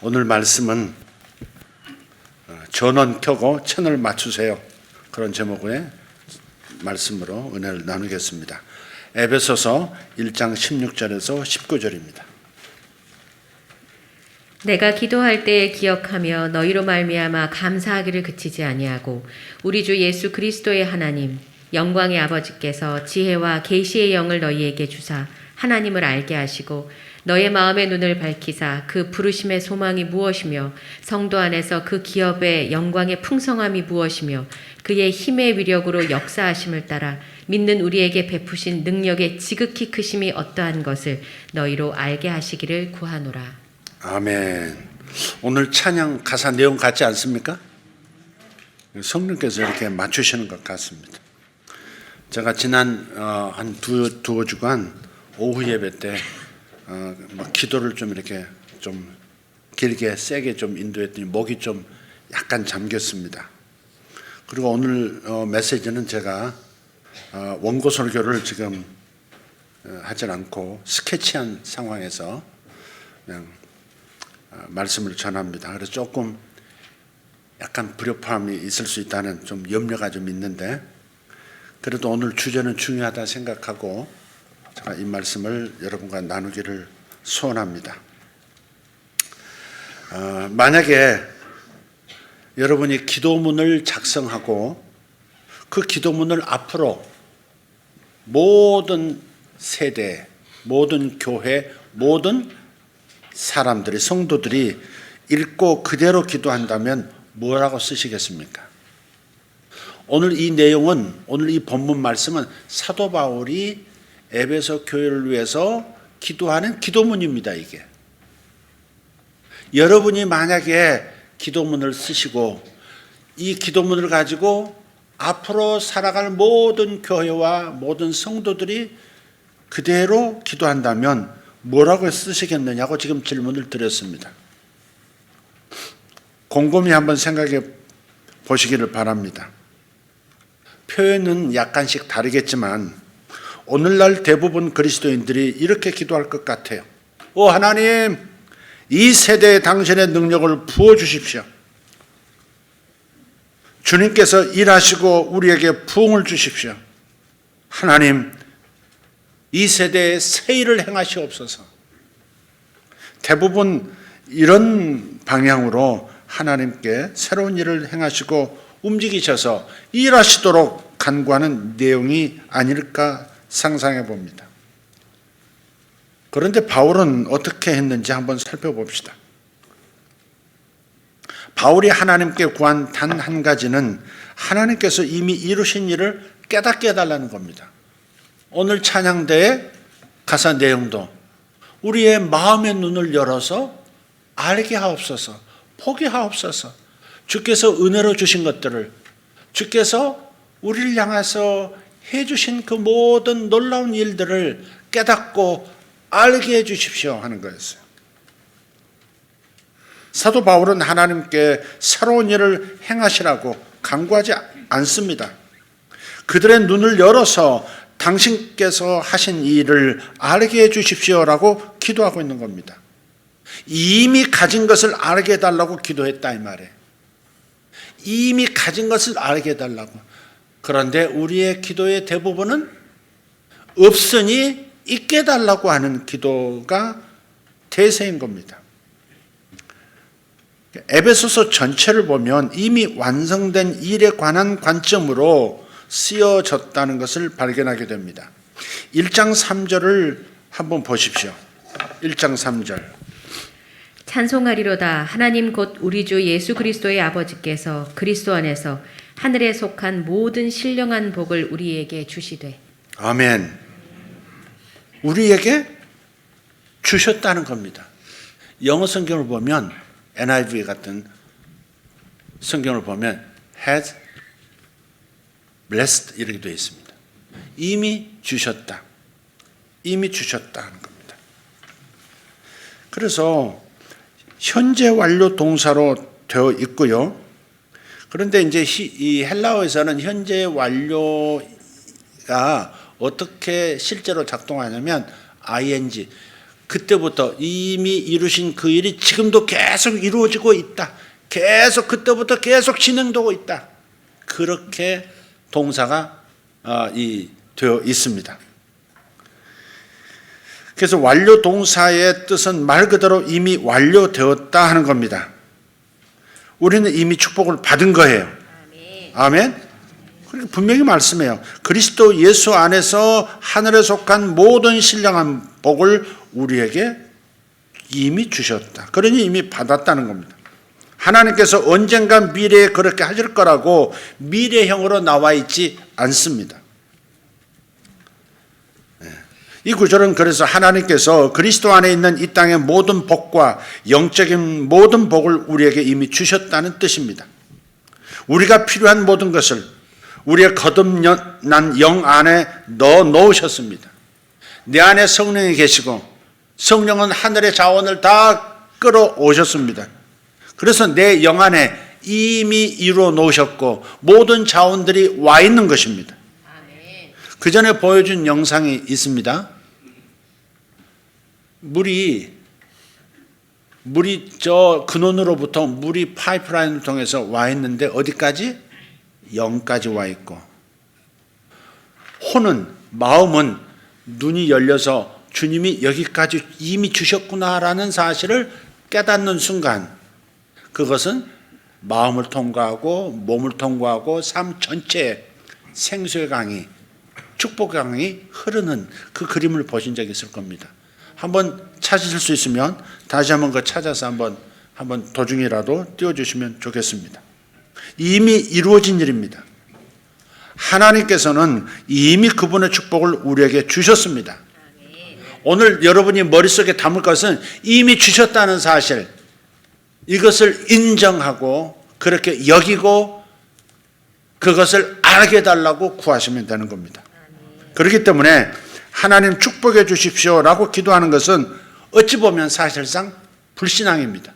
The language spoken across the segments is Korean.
오늘 말씀은 전원 켜고 채널 맞추세요. 그런 제목의 말씀으로 은혜를 나누겠습니다. 에베소서 1장 16절에서 19절입니다. 내가 기도할 때에 기억하며 너희로 말미암아 감사하기를 그치지 아니하고 우리 주 예수 그리스도의 하나님 영광의 아버지께서 지혜와 계시의 영을 너희에게 주사 하나님을 알게 하시고 너의 마음의 눈을 밝히사 그 부르심의 소망이 무엇이며 성도 안에서 그 기업의 영광의 풍성함이 무엇이며 그의 힘의 위력으로 역사하심을 따라 믿는 우리에게 베푸신 능력의 지극히 크심이 어떠한 것을 너희로 알게 하시기를 구하노라. 아멘. 오늘 찬양 가사 내용 같지 않습니까? 성령께서 이렇게 맞추시는 것 같습니다. 제가 지난 한 두어 주간 오후 예배 때 기도를 좀 이렇게 좀 길게 세게 좀 인도했더니 목이 좀 약간 잠겼습니다. 그리고 오늘 메시지는 제가 원고 설교를 지금 하질 않고 스케치한 상황에서 그냥 말씀을 전합니다. 그래서 조금 약간 불협화음이 있을 수 있다는 좀 염려가 좀 있는데 그래도 오늘 주제는 중요하다 생각하고 제가 이 말씀을 여러분과 나누기를 소원합니다. 만약에 여러분이 기도문을 작성하고 그 기도문을 앞으로 모든 세대, 모든 교회, 모든 사람들이, 성도들이 읽고 그대로 기도한다면 뭐라고 쓰시겠습니까? 오늘 이 내용은, 오늘 이 본문 말씀은 사도 바울이 에베소 교회를 위해서 기도하는 기도문입니다. 이게 여러분이 만약에 기도문을 쓰시고 이 기도문을 가지고 앞으로 살아갈 모든 교회와 모든 성도들이 그대로 기도한다면 뭐라고 쓰시겠느냐고 지금 질문을 드렸습니다. 곰곰이 한번 생각해 보시기를 바랍니다. 표현은 약간씩 다르겠지만 오늘날 대부분 그리스도인들이 이렇게 기도할 것 같아요. 오 하나님, 이 세대에 당신의 능력을 부어주십시오. 주님께서 일하시고 우리에게 부흥을 주십시오. 하나님, 이 세대에 새 일을 행하시옵소서. 대부분 이런 방향으로 하나님께 새로운 일을 행하시고 움직이셔서 일하시도록 간구하는 내용이 아닐까 상상해 봅니다. 그런데 바울은 어떻게 했는지 한번 살펴봅시다. 바울이 하나님께 구한 단 한 가지는 하나님께서 이미 이루신 일을 깨닫게 해달라는 겁니다. 오늘 찬양대의 가사 내용도 우리의 마음의 눈을 열어서 알게 하옵소서, 보게 하옵소서. 주께서 은혜로 주신 것들을, 주께서 우리를 향해서 해주신 그 모든 놀라운 일들을 깨닫고 알게 해주십시오 하는 거였어요. 사도 바울은 하나님께 새로운 일을 행하시라고 간구하지 않습니다. 그들의 눈을 열어서 당신께서 하신 일을 알게 해주십시오라고 기도하고 있는 겁니다. 이미 가진 것을 알게 해달라고 기도했다 이 말이에요. 이미 가진 것을 알게 해달라고. 그런데 우리의 기도의 대부분은 없으니 있게 해달라고 하는 기도가 대세인 겁니다. 에베소서 전체를 보면 이미 완성된 일에 관한 관점으로 쓰여졌다는 것을 발견하게 됩니다. 1장 3절을 한번 보십시오. 1장 3절. 찬송하리로다 하나님 곧 우리 주 예수 그리스도의 아버지께서 그리스도 안에서 하늘에 속한 모든 신령한 복을 우리에게 주시되. 아멘. 우리에게 주셨다는 겁니다. 영어 성경을 보면 NIV 같은 성경을 보면 has blessed 이렇게 되어 있습니다. 이미 주셨다. 이미 주셨다 하는 겁니다. 그래서 현재 완료 동사로 되어 있고요. 그런데 이제 이 헬라어에서는 현재 완료가 어떻게 실제로 작동하냐면 ing 그때부터 이미 이루신 그 일이 지금도 계속 이루어지고 있다. 계속 그때부터 계속 진행되고 있다. 그렇게 동사가 되어 있습니다. 그래서 완료 동사의 뜻은 말 그대로 이미 완료되었다 하는 겁니다. 우리는 이미 축복을 받은 거예요. 아멘. 그렇게 분명히 말씀해요. 그리스도 예수 안에서 하늘에 속한 모든 신령한 복을 우리에게 이미 주셨다. 그러니 이미 받았다는 겁니다. 하나님께서 언젠가 미래에 그렇게 하실 거라고 미래형으로 나와 있지 않습니다. 이 구절은 그래서 하나님께서 그리스도 안에 있는 이 땅의 모든 복과 영적인 모든 복을 우리에게 이미 주셨다는 뜻입니다. 우리가 필요한 모든 것을 우리의 거듭난 영 안에 넣어 놓으셨습니다. 내 안에 성령이 계시고 성령은 하늘의 자원을 다 끌어오셨습니다. 그래서 내 영 안에 이미 이루어 놓으셨고 모든 자원들이 와 있는 것입니다. 그 전에 보여준 영상이 있습니다. 물이 저 근원으로부터 물이 파이프라인을 통해서 와 있는데 어디까지? 영까지 와 있고, 혼은, 마음은 눈이 열려서 주님이 여기까지 이미 주셨구나라는 사실을 깨닫는 순간 그것은 마음을 통과하고 몸을 통과하고 삶 전체에 생수의 강이, 축복의 강이 흐르는 그 그림을 보신 적이 있을 겁니다. 한번 찾으실 수 있으면 다시 한번 그 찾아서 한번 도중이라도 띄워주시면 좋겠습니다. 이미 이루어진 일입니다. 하나님께서는 이미 그분의 축복을 우리에게 주셨습니다. 오늘 여러분이 머릿속에 담을 것은 이미 주셨다는 사실, 이것을 인정하고 그렇게 여기고 그것을 알게 해달라고 구하시면 되는 겁니다. 그렇기 때문에 하나님 축복해 주십시오라고 기도하는 것은 어찌 보면 사실상 불신앙입니다.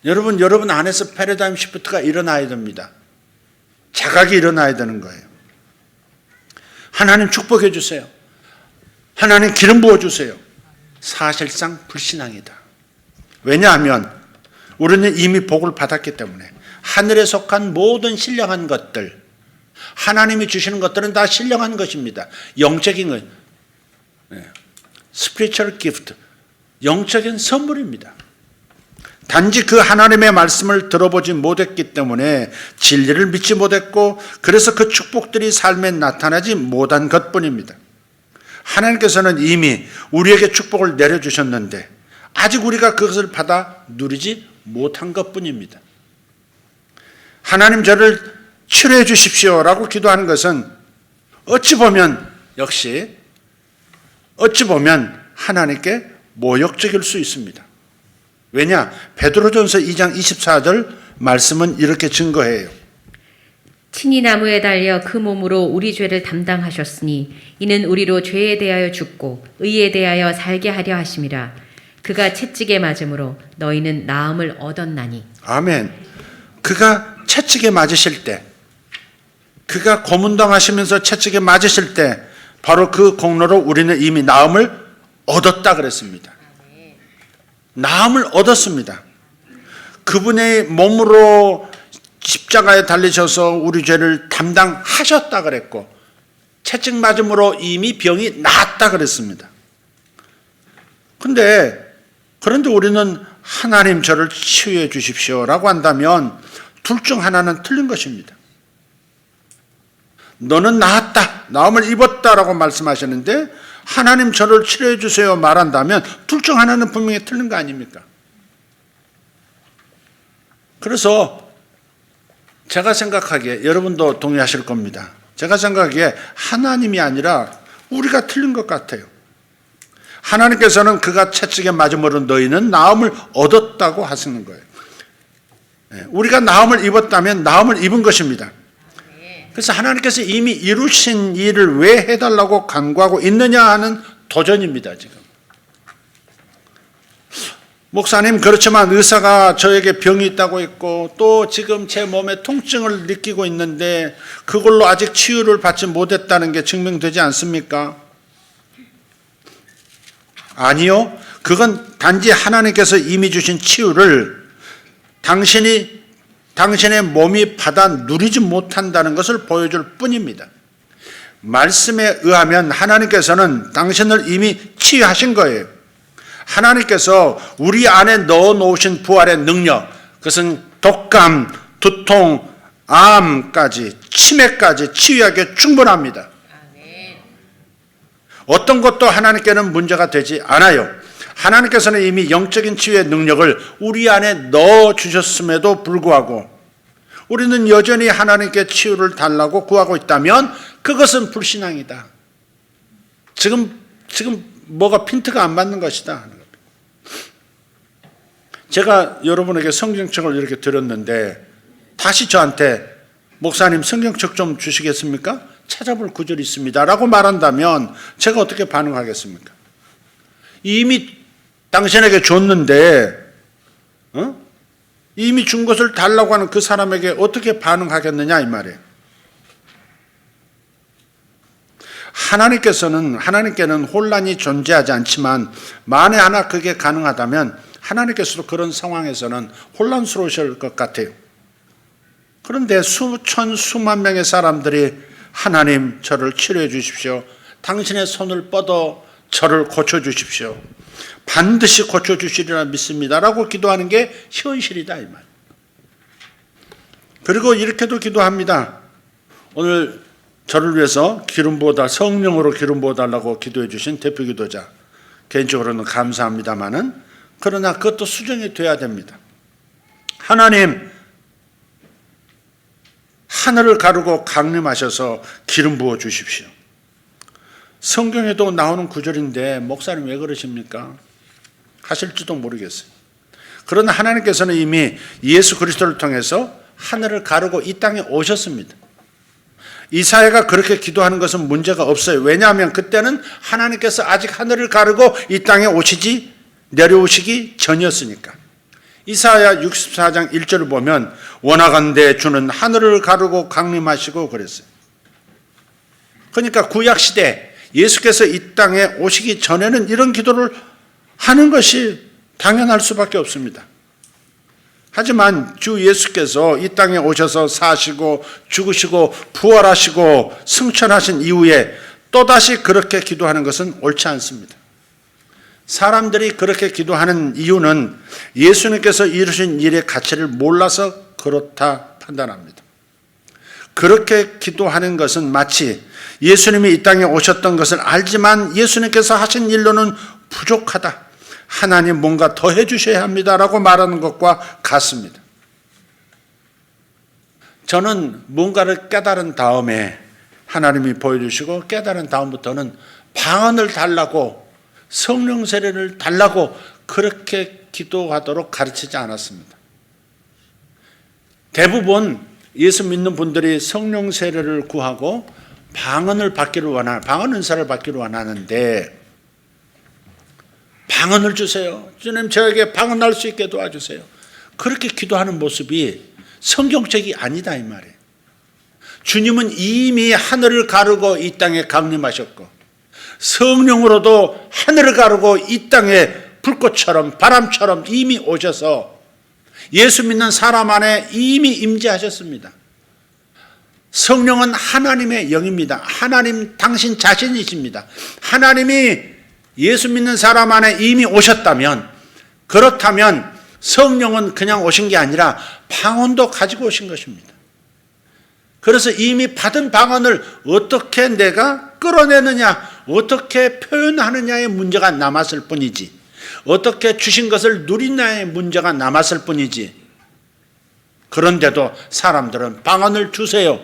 여러분 안에서 패러다임 시프트가 일어나야 됩니다. 자각이 일어나야 되는 거예요. 하나님 축복해 주세요. 하나님 기름 부어 주세요. 사실상 불신앙이다. 왜냐하면 우리는 이미 복을 받았기 때문에 하늘에 속한 모든 신령한 것들, 하나님이 주시는 것들은 다 신령한 것입니다. 영적인 것, spiritual gift, 영적인 선물입니다. 단지 그 하나님의 말씀을 들어보지 못했기 때문에 진리를 믿지 못했고 그래서 그 축복들이 삶에 나타나지 못한 것뿐입니다. 하나님께서는 이미 우리에게 축복을 내려주셨는데 아직 우리가 그것을 받아 누리지 못한 것뿐입니다. 하나님 저를 치료해 주십시오라고 기도하는 것은 어찌 보면 하나님께 모욕적일 수 있습니다. 왜냐? 베드로전서 2장 24절 말씀은 이렇게 증거해요. 친히 나무에 달려 그 몸으로 우리 죄를 담당하셨으니 이는 우리로 죄에 대하여 죽고 의에 대하여 살게 하려 하심이라. 그가 채찍에 맞음으로 너희는 나음을 얻었나니. 아멘. 그가 채찍에 맞으실 때, 그가 고문당하시면서 채찍에 맞으실 때 바로 그 공로로 우리는 이미 나음을 얻었다 그랬습니다. 나음을 얻었습니다. 그분의 몸으로 십자가에 달리셔서 우리 죄를 담당하셨다 그랬고 채찍 맞음으로 이미 병이 나았다 그랬습니다. 그런데 우리는 하나님 저를 치유해 주십시오라고 한다면 둘 중 하나는 틀린 것입니다. 너는 나았다, 나음을 입었다라고 말씀하셨는데 하나님 저를 치료해 주세요 말한다면 둘 중 하나는 분명히 틀린 거 아닙니까? 그래서 제가 생각하기에 여러분도 동의하실 겁니다. 제가 생각하기에 하나님이 아니라 우리가 틀린 것 같아요. 하나님께서는 그가 채찍에 맞음으로 너희는 나음을 얻었다고 하시는 거예요. 우리가 나음을 입었다면 나음을 입은 것입니다. 그래서 하나님께서 이미 이루신 일을 왜 해달라고 간구하고 있느냐 하는 도전입니다. 지금 목사님, 그렇지만 의사가 저에게 병이 있다고 했고 또 지금 제 몸에 통증을 느끼고 있는데 그걸로 아직 치유를 받지 못했다는 게 증명되지 않습니까? 아니요. 그건 단지 하나님께서 이미 주신 치유를 당신의 몸이 받아 누리지 못한다는 것을 보여줄 뿐입니다. 말씀에 의하면 하나님께서는 당신을 이미 치유하신 거예요. 하나님께서 우리 안에 넣어놓으신 부활의 능력, 그것은 독감, 두통, 암까지, 치매까지 치유하기에 충분합니다. 어떤 것도 하나님께는 문제가 되지 않아요. 하나님께서는 이미 영적인 치유의 능력을 우리 안에 넣어주셨음에도 불구하고 우리는 여전히 하나님께 치유를 달라고 구하고 있다면 그것은 불신앙이다. 지금 뭐가 핀트가 안 맞는 것이다. 제가 여러분에게 성경책을 이렇게 드렸는데 다시 저한테 목사님 성경책 좀 주시겠습니까? 찾아볼 구절이 있습니다. 라고 말한다면 제가 어떻게 반응하겠습니까? 이미 당신에게 줬는데 이미 준 것을 달라고 하는 그 사람에게 어떻게 반응하겠느냐 이 말이에요. 하나님께는 혼란이 존재하지 않지만 만에 하나 그게 가능하다면 하나님께서도 그런 상황에서는 혼란스러우실 것 같아요. 그런데 수천 수만 명의 사람들이 하나님 저를 치료해 주십시오. 당신의 손을 뻗어 저를 고쳐주십시오. 반드시 고쳐주시리라 믿습니다라고 기도하는 게 현실이다 이 말. 그리고 이렇게도 기도합니다. 오늘 저를 위해서 성령으로 기름 부어달라고 기도해 주신 대표 기도자 개인적으로는 감사합니다마는 그러나 그것도 수정이 돼야 됩니다. 하나님 하늘을 가르고 강림하셔서 기름 부어 주십시오. 성경에도 나오는 구절인데 목사님 왜 그러십니까? 하실지도 모르겠어요. 그러나 하나님께서는 이미 예수 그리스도를 통해서 하늘을 가르고 이 땅에 오셨습니다. 이사야가 그렇게 기도하는 것은 문제가 없어요. 왜냐하면 그때는 하나님께서 아직 하늘을 가르고 이 땅에 내려오시기 전이었으니까. 이사야 64장 1절을 보면 원하건대 주는 하늘을 가르고 강림하시고 그랬어요. 그러니까 구약시대 예수께서 이 땅에 오시기 전에는 이런 기도를 하는 것이 당연할 수밖에 없습니다. 하지만 주 예수께서 이 땅에 오셔서 사시고 죽으시고 부활하시고 승천하신 이후에 또다시 그렇게 기도하는 것은 옳지 않습니다. 사람들이 그렇게 기도하는 이유는 예수님께서 이루신 일의 가치를 몰라서 그렇다 판단합니다. 그렇게 기도하는 것은 마치 예수님이 이 땅에 오셨던 것을 알지만 예수님께서 하신 일로는 부족하다. 하나님 뭔가 더 해주셔야 합니다라고 말하는 것과 같습니다. 저는 뭔가를 깨달은 다음에 하나님이 보여주시고 깨달은 다음부터는 방언을 달라고 성령 세례를 달라고 그렇게 기도하도록 가르치지 않았습니다. 대부분 예수 믿는 분들이 성령 세례를 구하고 방언 은사를 받기를 원하는데 방언을 주세요. 주님 저에게 방언할 수 있게 도와주세요. 그렇게 기도하는 모습이 성경책이 아니다 이 말이에요. 주님은 이미 하늘을 가르고 이 땅에 강림하셨고 성령으로도 하늘을 가르고 이 땅에 불꽃처럼 바람처럼 이미 오셔서 예수 믿는 사람 안에 이미 임재하셨습니다. 성령은 하나님의 영입니다. 하나님 당신 자신이십니다. 하나님이 예수 믿는 사람 안에 이미 오셨다면 그렇다면 성령은 그냥 오신 게 아니라 방언도 가지고 오신 것입니다. 그래서 이미 받은 방언을 어떻게 내가 끌어내느냐 어떻게 표현하느냐의 문제가 남았을 뿐이지 어떻게 주신 것을 누리느냐의 문제가 남았을 뿐이지 그런데도 사람들은 방언을 주세요.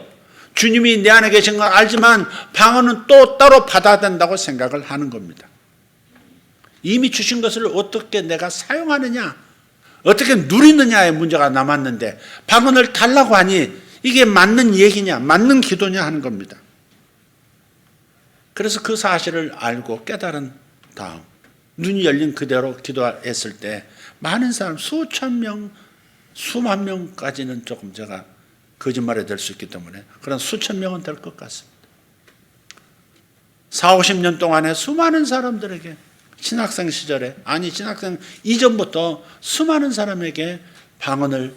주님이 내 안에 계신 건 알지만 방언은 또 따로 받아야 된다고 생각을 하는 겁니다. 이미 주신 것을 어떻게 내가 사용하느냐 어떻게 누리느냐의 문제가 남았는데 방언을 달라고 하니 이게 맞는 얘기냐 맞는 기도냐 하는 겁니다. 그래서 그 사실을 알고 깨달은 다음 눈이 열린 그대로 기도했을 때 많은 사람 수천 명 수만 명까지는 조금 제가 거짓말이 될 수 있기 때문에 그런 수천 명은 될 것 같습니다. 40, 50년 동안에 수많은 사람들에게 신학생 시절에, 아니 신학생 이전부터 수많은 사람에게 방언을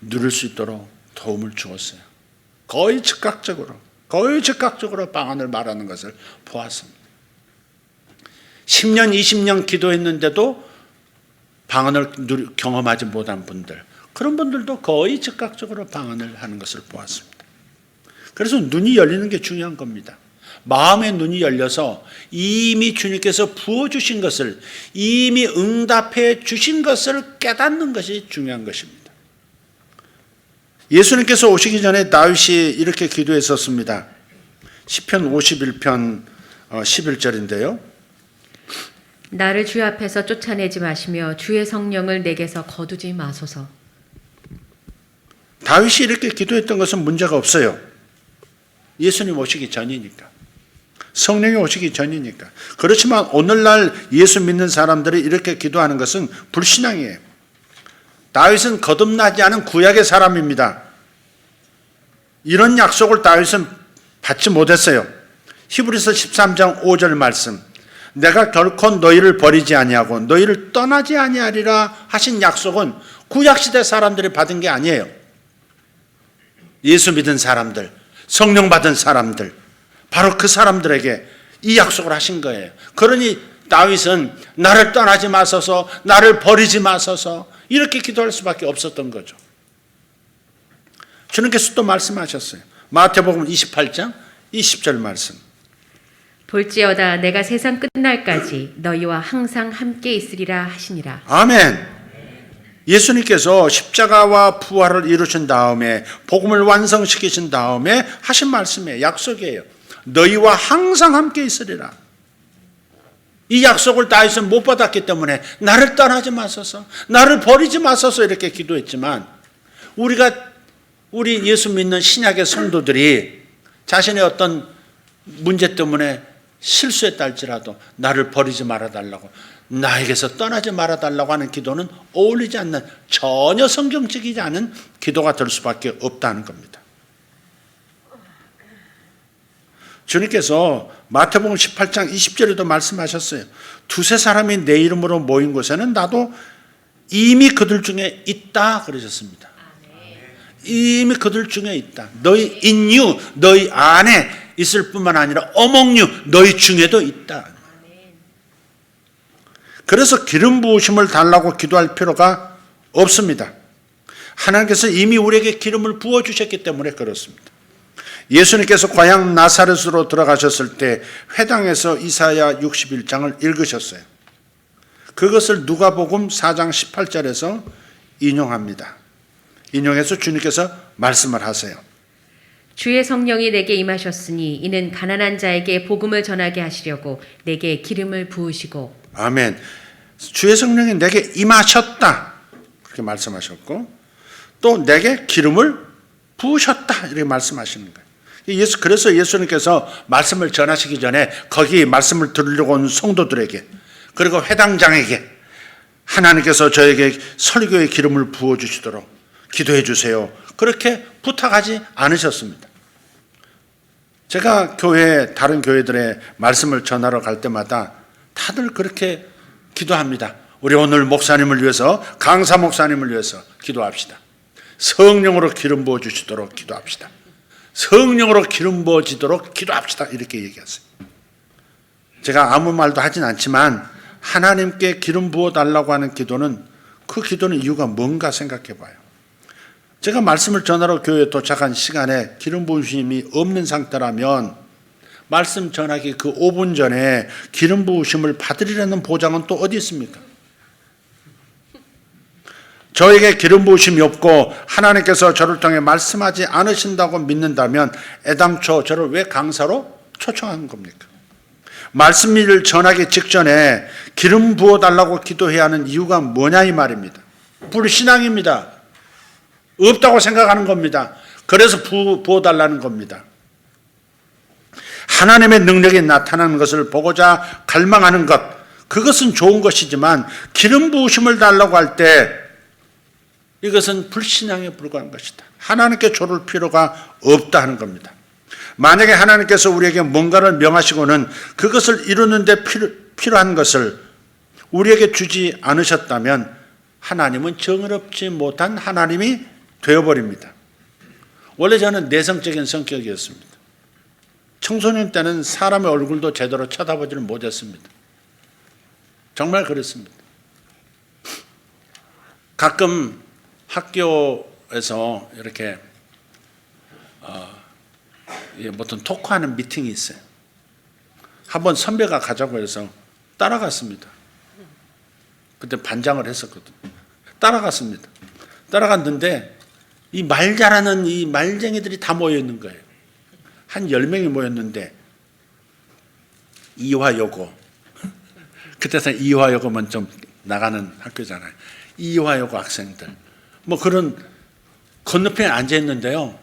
누릴 수 있도록 도움을 주었어요. 거의 즉각적으로 방언을 말하는 것을 보았습니다. 10년, 20년 기도했는데도 방언을 경험하지 못한 분들, 그런 분들도 거의 즉각적으로 방언을 하는 것을 보았습니다. 그래서 눈이 열리는 게 중요한 겁니다. 마음의 눈이 열려서 이미 주님께서 부어주신 것을, 이미 응답해 주신 것을 깨닫는 것이 중요한 것입니다. 예수님께서 오시기 전에 다윗이 이렇게 기도했었습니다. 시편 51편 11절인데요. 나를 주 앞에서 쫓아내지 마시며 주의 성령을 내게서 거두지 마소서. 다윗이 이렇게 기도했던 것은 문제가 없어요. 예수님 오시기 전이니까. 성령이 오시기 전이니까. 그렇지만 오늘날 예수 믿는 사람들이 이렇게 기도하는 것은 불신앙이에요. 다윗은 거듭나지 않은 구약의 사람입니다. 이런 약속을 다윗은 받지 못했어요. 히브리서 13장 5절 말씀. 내가 결코 너희를 버리지 아니하고 너희를 떠나지 아니하리라 하신 약속은 구약시대 사람들이 받은 게 아니에요. 예수 믿은 사람들, 성령 받은 사람들, 바로 그 사람들에게 이 약속을 하신 거예요. 그러니 다윗은 나를 떠나지 마소서, 나를 버리지 마소서, 이렇게 기도할 수밖에 없었던 거죠. 주님께서 또 말씀하셨어요. 마태복음 28장 20절 말씀. 볼지어다 내가 세상 끝날까지 너희와 항상 함께 있으리라 하시니라. 아멘. 예수님께서 십자가와 부활을 이루신 다음에 복음을 완성시키신 다음에 하신 말씀이에요. 약속이에요. 너희와 항상 함께 있으리라. 이 약속을 다윗은 못 받았기 때문에 나를 떠나지 마소서, 나를 버리지 마소서 이렇게 기도했지만, 우리 예수 믿는 신약의 성도들이 자신의 어떤 문제 때문에 실수했다 할지라도 나를 버리지 말아달라고, 나에게서 떠나지 말아달라고 하는 기도는 어울리지 않는, 전혀 성경적이지 않은 기도가 될 수밖에 없다는 겁니다. 주님께서 마태복음 18장 20절에도 말씀하셨어요. 두세 사람이 내 이름으로 모인 곳에는 나도 이미 그들 중에 있다 그러셨습니다. 이미 그들 중에 있다. 너희 in you, 너희 안에 있을 뿐만 아니라 among you, 너희 중에도 있다. 그래서 기름 부으심을 달라고 기도할 필요가 없습니다. 하나님께서 이미 우리에게 기름을 부어주셨기 때문에 그렇습니다. 예수님께서 고향 나사렛으로 들어가셨을 때 회당에서 이사야 61장을 읽으셨어요. 그것을 누가복음 4장 18절에서 인용합니다. 인용해서 주님께서 말씀을 하세요. 주의 성령이 내게 임하셨으니 이는 가난한 자에게 복음을 전하게 하시려고 내게 기름을 부으시고. 아멘. 주의 성령이 내게 임하셨다 그렇게 말씀하셨고, 또 내게 기름을 부으셨다 이렇게 말씀하시는 거예요. 그래서 예수님께서 말씀을 전하시기 전에 거기 말씀을 들으려고 온 성도들에게, 그리고 회당장에게 하나님께서 저에게 설교의 기름을 부어주시도록 기도해 주세요, 그렇게 부탁하지 않으셨습니다. 제가 다른 교회들의 말씀을 전하러 갈 때마다 다들 그렇게 기도합니다. 우리 오늘 목사님을 위해서, 강사 목사님을 위해서 기도합시다. 성령으로 기름 부어주시도록 기도합시다. 성령으로 기름 부어지도록 기도합시다. 이렇게 얘기하세요. 제가 아무 말도 하진 않지만 하나님께 기름 부어달라고 하는 기도는, 그 기도는 이유가 뭔가 생각해 봐요. 제가 말씀을 전하러 교회에 도착한 시간에 기름 부으심이 없는 상태라면 말씀 전하기 그 5분 전에 기름 부으심을 받으리라는 보장은 또 어디 있습니까? 저에게 기름 부으심이 없고 하나님께서 저를 통해 말씀하지 않으신다고 믿는다면 애당초 저를 왜 강사로 초청한 겁니까? 말씀을 전하기 직전에 기름 부어달라고 기도해야 하는 이유가 뭐냐 이 말입니다. 불신앙입니다. 없다고 생각하는 겁니다. 그래서 부어달라는 겁니다. 하나님의 능력이 나타나는 것을 보고자 갈망하는 것, 그것은 좋은 것이지만 기름 부으심을 달라고 할 때 이것은 불신앙에 불과한 것이다. 하나님께 조를 필요가 없다 하는 겁니다. 만약에 하나님께서 우리에게 뭔가를 명하시고는 그것을 이루는데 필요한 것을 우리에게 주지 않으셨다면 하나님은 정의롭지 못한 하나님이 되어버립니다. 원래 저는 내성적인 성격이었습니다. 청소년 때는 사람의 얼굴도 제대로 쳐다보지를 못했습니다. 정말 그랬습니다. 가끔 학교에서 이렇게 어떤 토크하는 미팅이 있어요. 한번 선배가 가자고 해서 따라갔습니다. 그때 반장을 했었거든요. 따라갔습니다. 따라갔는데 이 말 잘하는 이 말쟁이들이 다 모여 있는 거예요. 한 10명이 모였는데 이화여고, 그때서 이화여고면 좀 나가는 학교잖아요. 이화여고 학생들 뭐 그런 건너편에 앉아 있는데요.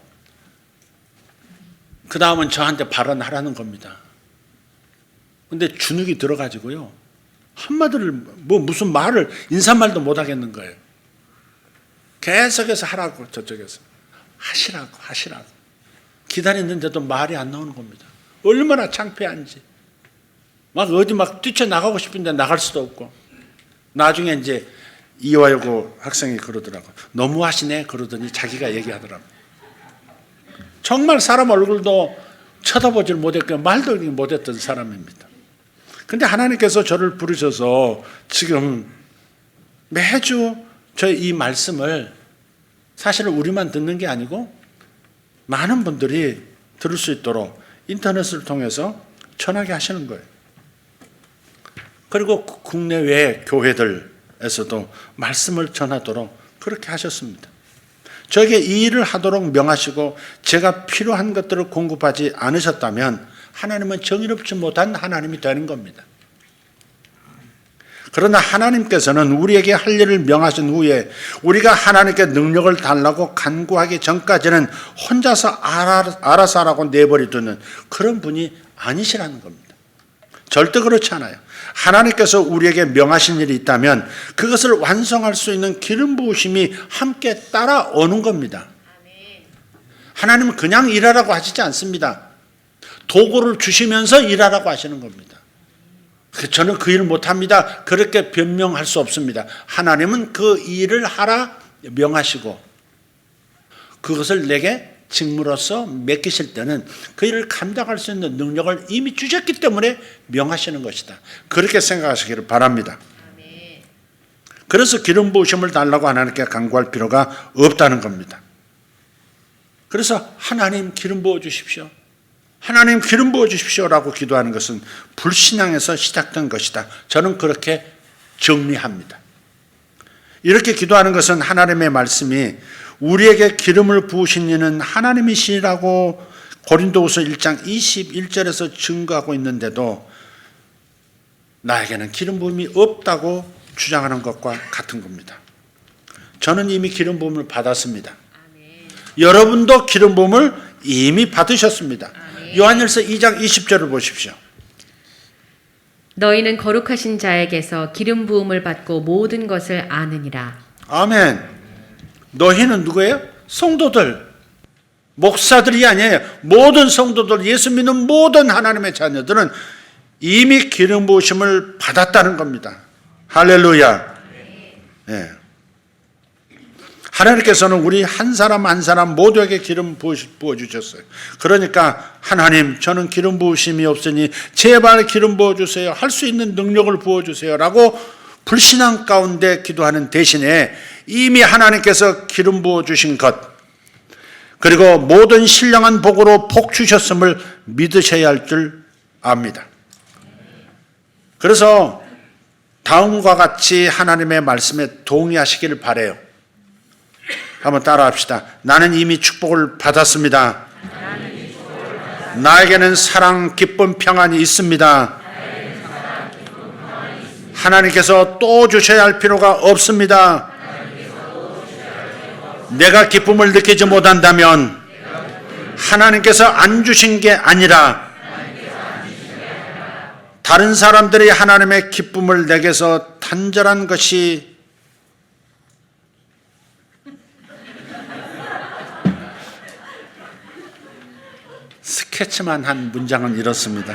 그 다음은 저한테 발언하라는 겁니다. 근데 주눅이 들어가지고요, 한마디를 무슨 말을 인사말도 못 하겠는 거예요. 계속해서 하라고, 저쪽에서 하시라고 기다렸는데도 말이 안 나오는 겁니다. 얼마나 창피한지. 막 어디 막 뛰쳐나가고 싶은데 나갈 수도 없고. 나중에 이제 이화여고 학생이 그러더라고. 너무하시네 그러더니 자기가 얘기하더라고. 정말 사람 얼굴도 쳐다보질 못했고 말도 못했던 사람입니다. 근데 하나님께서 저를 부르셔서 지금 매주 저의 이 말씀을 사실은 우리만 듣는 게 아니고 많은 분들이 들을 수 있도록 인터넷을 통해서 전하게 하시는 거예요. 그리고 국내외 교회들에서도 말씀을 전하도록 그렇게 하셨습니다. 저에게 이 일을 하도록 명하시고 제가 필요한 것들을 공급하지 않으셨다면 하나님은 정의롭지 못한 하나님이 되는 겁니다. 그러나 하나님께서는 우리에게 할 일을 명하신 후에 우리가 하나님께 능력을 달라고 간구하기 전까지는 혼자서 알아서 하라고 내버려두는 그런 분이 아니시라는 겁니다. 절대 그렇지 않아요. 하나님께서 우리에게 명하신 일이 있다면 그것을 완성할 수 있는 기름 부으심이 함께 따라오는 겁니다. 하나님은 그냥 일하라고 하시지 않습니다. 도구를 주시면서 일하라고 하시는 겁니다. 저는 그 일 못합니다. 그렇게 변명할 수 없습니다. 하나님은 그 일을 하라 명하시고 그것을 내게 직무로서 맡기실 때는 그 일을 감당할 수 있는 능력을 이미 주셨기 때문에 명하시는 것이다. 그렇게 생각하시기를 바랍니다. 그래서 기름 부으심을 달라고 하나님께 간구할 필요가 없다는 겁니다. 그래서 하나님 기름 부어 주십시오. 하나님 기름 부어 주십시오라고 기도하는 것은 불신앙에서 시작된 것이다. 저는 그렇게 정리합니다. 이렇게 기도하는 것은 하나님의 말씀이 우리에게 기름을 부으신 이는 하나님이시라고 고린도후서 1장 21절에서 증거하고 있는데도 나에게는 기름 부음이 없다고 주장하는 것과 같은 겁니다. 저는 이미 기름 부음을 받았습니다. 여러분도 기름 부음을 이미 받으셨습니다. 요한일서 2장 20절을 보십시오. 너희는 거룩하신 자에게서 기름 부음을 받고 모든 것을 아느니라. 아멘. 너희는 누구예요? 성도들. 목사들이 아니에요. 모든 성도들, 예수 믿는 모든 하나님의 자녀들은 이미 기름 부으심을 받았다는 겁니다. 할렐루야. 네. 하나님께서는 우리 한 사람 한 사람 모두에게 기름 부어주셨어요. 그러니까 하나님, 저는 기름 부으심이 없으니 제발 기름 부어주세요. 할 수 있는 능력을 부어주세요 라고 불신앙 가운데 기도하는 대신에 이미 하나님께서 기름 부어주신 것, 그리고 모든 신령한 복으로 복 주셨음을 믿으셔야 할 줄 압니다. 그래서 다음과 같이 하나님의 말씀에 동의하시기를 바라요. 한번 따라합시다. 나는 이미 축복을 받았습니다. 나에게는 사랑, 기쁨, 평안이 있습니다. 하나님께서 또 주셔야 할 필요가 없습니다. 내가 기쁨을 느끼지 못한다면 하나님께서 안 주신 게 아니라 다른 사람들이 하나님의 기쁨을 내게서 단절한 것이 스케치만 한 문장은 이렇습니다.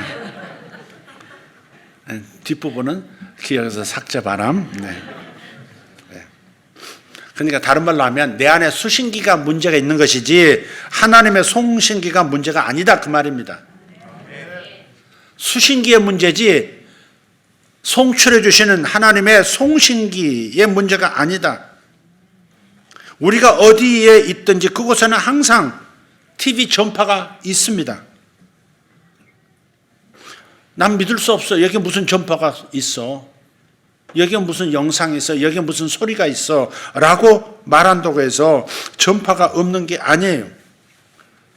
뒷부분은 기억에서 삭제 바람. 네. 그러니까 다른 말로 하면 내 안에 수신기가 문제가 있는 것이지 하나님의 송신기가 문제가 아니다 그 말입니다. 수신기의 문제지 송출해 주시는 하나님의 송신기의 문제가 아니다. 우리가 어디에 있든지 그곳에는 항상 TV 전파가 있습니다. 난 믿을 수 없어. 여기 무슨 전파가 있어. 여기에 무슨 영상이 있어. 여기에 무슨 소리가 있어. 라고 말한다고 해서 전파가 없는 게 아니에요.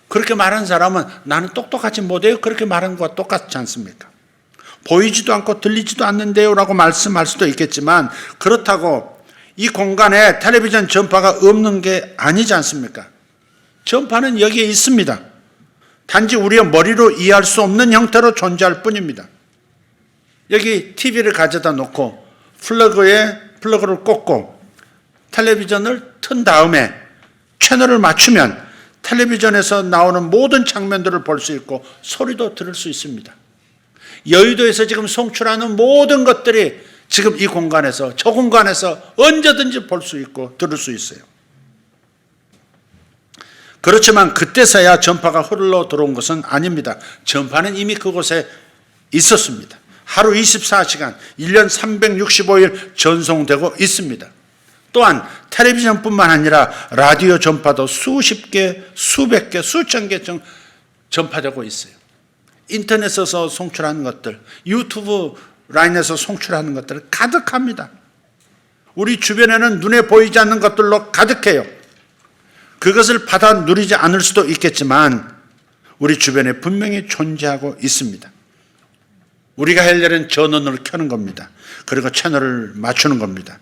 그렇게 말한 사람은 나는 똑똑하지 못해요. 그렇게 말하는 것과 똑같지 않습니까? 보이지도 않고 들리지도 않는데요. 라고 말씀할 수도 있겠지만 그렇다고 이 공간에 텔레비전 전파가 없는 게 아니지 않습니까? 전파는 여기에 있습니다. 단지 우리의 머리로 이해할 수 없는 형태로 존재할 뿐입니다. 여기 TV를 가져다 놓고 플러그를 꽂고 텔레비전을 튼 다음에 채널을 맞추면 텔레비전에서 나오는 모든 장면들을 볼 수 있고 소리도 들을 수 있습니다. 여의도에서 지금 송출하는 모든 것들이 지금 이 공간에서 저 공간에서 언제든지 볼 수 있고 들을 수 있어요. 그렇지만 그때서야 전파가 흘러 들어온 것은 아닙니다. 전파는 이미 그곳에 있었습니다. 하루 24시간, 1년 365일 전송되고 있습니다. 또한 텔레비전뿐만 아니라 라디오 전파도 수십 개, 수백 개, 수천 개 전파되고 있어요. 인터넷에서 송출하는 것들, 유튜브 라인에서 송출하는 것들 가득합니다. 우리 주변에는 눈에 보이지 않는 것들로 가득해요. 그것을 받아 누리지 않을 수도 있겠지만 우리 주변에 분명히 존재하고 있습니다. 우리가 할 일은 전원을 켜는 겁니다. 그리고 채널을 맞추는 겁니다.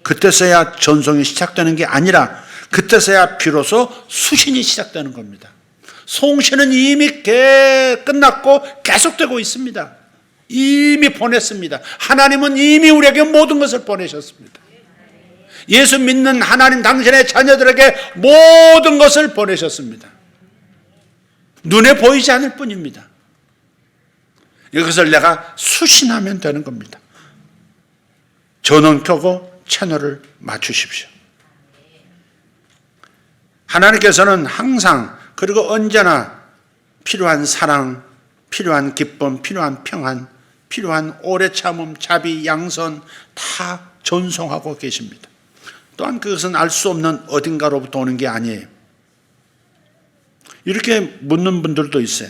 그때서야 전송이 시작되는 게 아니라 그때서야 비로소 수신이 시작되는 겁니다. 송신은 이미 끝났고 계속되고 있습니다. 이미 보냈습니다. 하나님은 이미 우리에게 모든 것을 보내셨습니다. 예수 믿는 하나님 당신의 자녀들에게 모든 것을 보내셨습니다. 눈에 보이지 않을 뿐입니다. 이것을 내가 수신하면 되는 겁니다. 전원 켜고 채널을 맞추십시오. 하나님께서는 항상 그리고 언제나 필요한 사랑, 필요한 기쁨, 필요한 평안, 필요한 오래 참음, 자비, 양선 다 전송하고 계십니다. 또한 그것은 알 수 없는 어딘가로부터 오는 게 아니에요. 이렇게 묻는 분들도 있어요.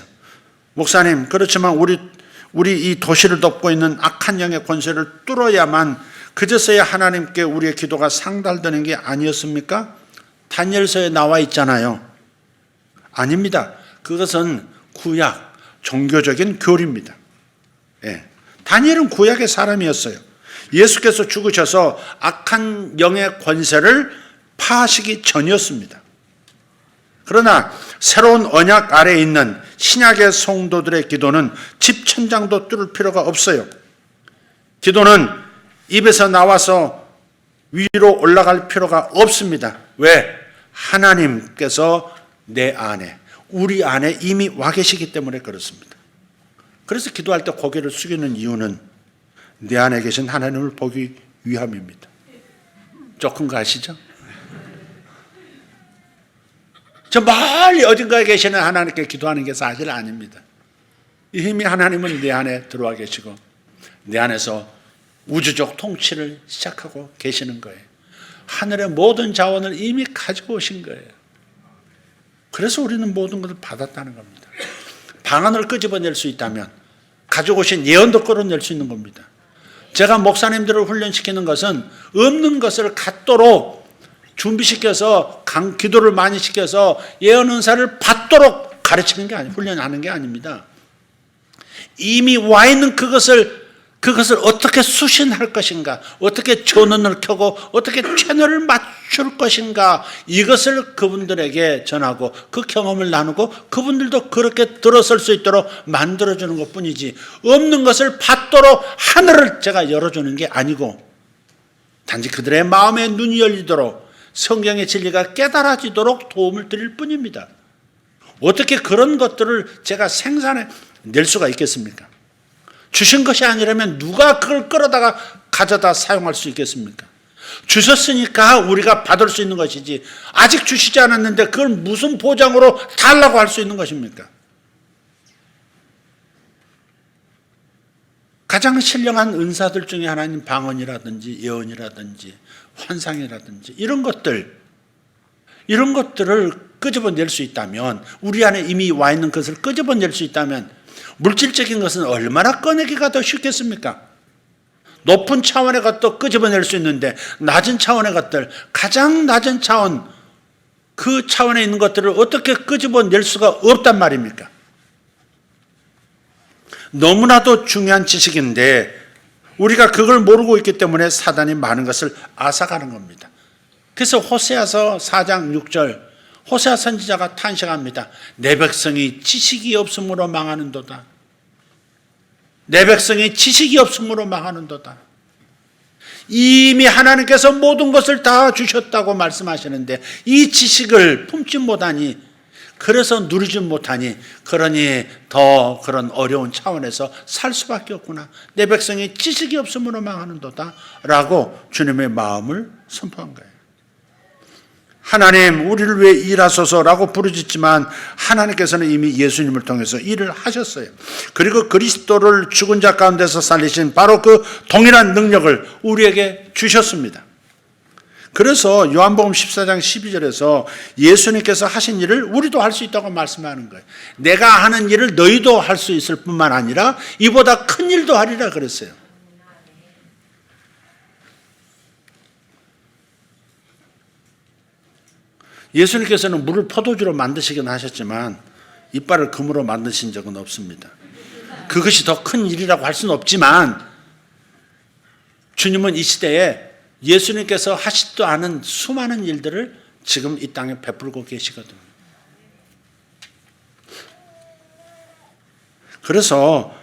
목사님, 그렇지만 우리 이 도시를 덮고 있는 악한 영의 권세를 뚫어야만 그제서야 하나님께 우리의 기도가 상달되는 게 아니었습니까? 다니엘서에 나와 있잖아요. 아닙니다. 그것은 구약, 종교적인 교리입니다. 예. 다니엘은 구약의 사람이었어요. 예수께서 죽으셔서 악한 영의 권세를 파하시기 전이었습니다. 그러나 새로운 언약 아래에 있는 신약의 성도들의 기도는 집천장도 뚫을 필요가 없어요. 기도는 입에서 나와서 위로 올라갈 필요가 없습니다. 왜? 하나님께서 내 안에, 우리 안에 이미 와 계시기 때문에 그렇습니다. 그래서 기도할 때 고개를 숙이는 이유는 내 안에 계신 하나님을 보기 위함입니다. 조금 가시죠? 저 멀리 어딘가에 계시는 하나님께 기도하는 게 사실 아닙니다. 이미 하나님은 내 안에 들어와 계시고 내 안에서 우주적 통치를 시작하고 계시는 거예요. 하늘의 모든 자원을 이미 가지고 오신 거예요. 그래서 우리는 모든 것을 받았다는 겁니다. 방언을 끄집어낼 수 있다면 가지고 오신 예언도 끌어낼 수 있는 겁니다. 제가 목사님들을 훈련시키는 것은 없는 것을 갖도록 준비시켜서 기도를 많이 시켜서 예언 은사를 받도록 가르치는 게 아니고 훈련하는 게 아닙니다. 이미 와 있는 그것을 어떻게 수신할 것인가, 어떻게 전원을 켜고 어떻게 채널을 맞출 것인가, 이것을 그분들에게 전하고 그 경험을 나누고 그분들도 그렇게 들어설 수 있도록 만들어주는 것뿐이지, 없는 것을 받도록 하늘을 제가 열어주는 게 아니고 단지 그들의 마음의 눈이 열리도록 성경의 진리가 깨달아지도록 도움을 드릴 뿐입니다. 어떻게 그런 것들을 제가 생산해 낼 수가 있겠습니까? 주신 것이 아니라면 누가 그걸 끌어다가 가져다 사용할 수 있겠습니까? 주셨으니까 우리가 받을 수 있는 것이지, 아직 주시지 않았는데 그걸 무슨 보장으로 달라고 할 수 있는 것입니까? 가장 신령한 은사들 중에 하나는 방언이라든지 예언이라든지 환상이라든지 이런 것들을 끄집어낼 수 있다면, 우리 안에 이미 와 있는 것을 끄집어낼 수 있다면 물질적인 것은 얼마나 꺼내기가 더 쉽겠습니까? 높은 차원의 것도 끄집어낼 수 있는데 낮은 차원의 것들, 가장 낮은 차원, 그 차원에 있는 것들을 어떻게 끄집어낼 수가 없단 말입니까? 너무나도 중요한 지식인데 우리가 그걸 모르고 있기 때문에 사단이 많은 것을 앗아가는 겁니다. 그래서 호세아서 4장 6절 호세아 선지자가 탄식합니다. 내 백성이 지식이 없음으로 망하는도다. 내 백성이 지식이 없음으로 망하는도다. 이미 하나님께서 모든 것을 다 주셨다고 말씀하시는데 이 지식을 품지 못하니, 그래서 누리지 못하니, 그러니 더 그런 어려운 차원에서 살 수밖에 없구나. 내 백성이 지식이 없음으로 망하는도다 라고 주님의 마음을 선포한 거예요. 하나님 우리를 위해 일하소서라고 부르짖지만 하나님께서는 이미 예수님을 통해서 일을 하셨어요. 그리고 그리스도를 죽은 자 가운데서 살리신 바로 그 동일한 능력을 우리에게 주셨습니다. 그래서 요한복음 14장 12절에서 예수님께서 하신 일을 우리도 할 수 있다고 말씀하는 거예요. 내가 하는 일을 너희도 할 수 있을 뿐만 아니라 이보다 큰 일도 하리라 그랬어요. 예수님께서는 물을 포도주로 만드시긴 하셨지만 이빨을 금으로 만드신 적은 없습니다. 그것이 더 큰 일이라고 할 수는 없지만 주님은 이 시대에 예수님께서 하시지도 않은 수많은 일들을 지금 이 땅에 베풀고 계시거든요. 그래서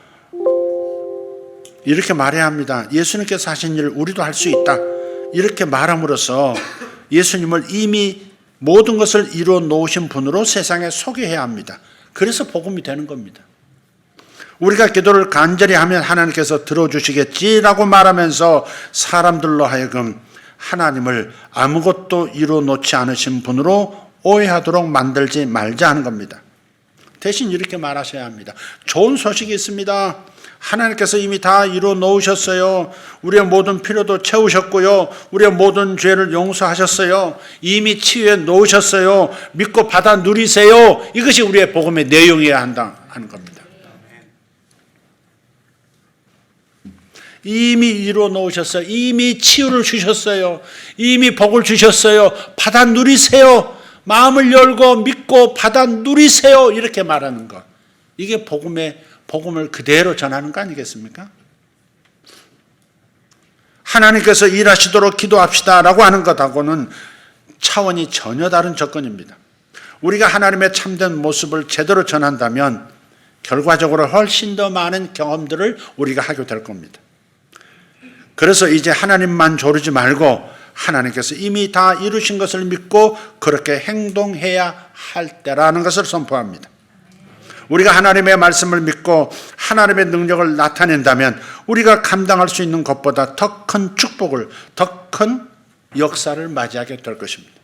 이렇게 말해야 합니다. 예수님께서 하신 일을 우리도 할 수 있다. 이렇게 말함으로써 예수님을 이미 모든 것을 이루어 놓으신 분으로 세상에 소개해야 합니다. 그래서 복음이 되는 겁니다. 우리가 기도를 간절히 하면 하나님께서 들어주시겠지라고 말하면서 사람들로 하여금 하나님을 아무것도 이루어 놓지 않으신 분으로 오해하도록 만들지 말자 하는 겁니다. 대신 이렇게 말하셔야 합니다. 좋은 소식이 있습니다. 하나님께서 이미 다 이루어 놓으셨어요. 우리의 모든 필요도 채우셨고요. 우리의 모든 죄를 용서하셨어요. 이미 치유해 놓으셨어요. 믿고 받아 누리세요. 이것이 우리의 복음의 내용이어야 한다 하는 겁니다. 이미 이루어 놓으셨어요. 이미 치유를 주셨어요. 이미 복을 주셨어요. 받아 누리세요. 마음을 열고 믿고 받아 누리세요. 이렇게 말하는 것. 이게 복음을 그대로 전하는 거 아니겠습니까? 하나님께서 일하시도록 기도합시다라고 하는 것하고는 차원이 전혀 다른 조건입니다. 우리가 하나님의 참된 모습을 제대로 전한다면 결과적으로 훨씬 더 많은 경험들을 우리가 하게 될 겁니다. 그래서 이제 하나님만 조르지 말고 하나님께서 이미 다 이루신 것을 믿고 그렇게 행동해야 할 때라는 것을 선포합니다. 우리가 하나님의 말씀을 믿고 하나님의 능력을 나타낸다면 우리가 감당할 수 있는 것보다 더 큰 축복을, 더 큰 역사를 맞이하게 될 것입니다.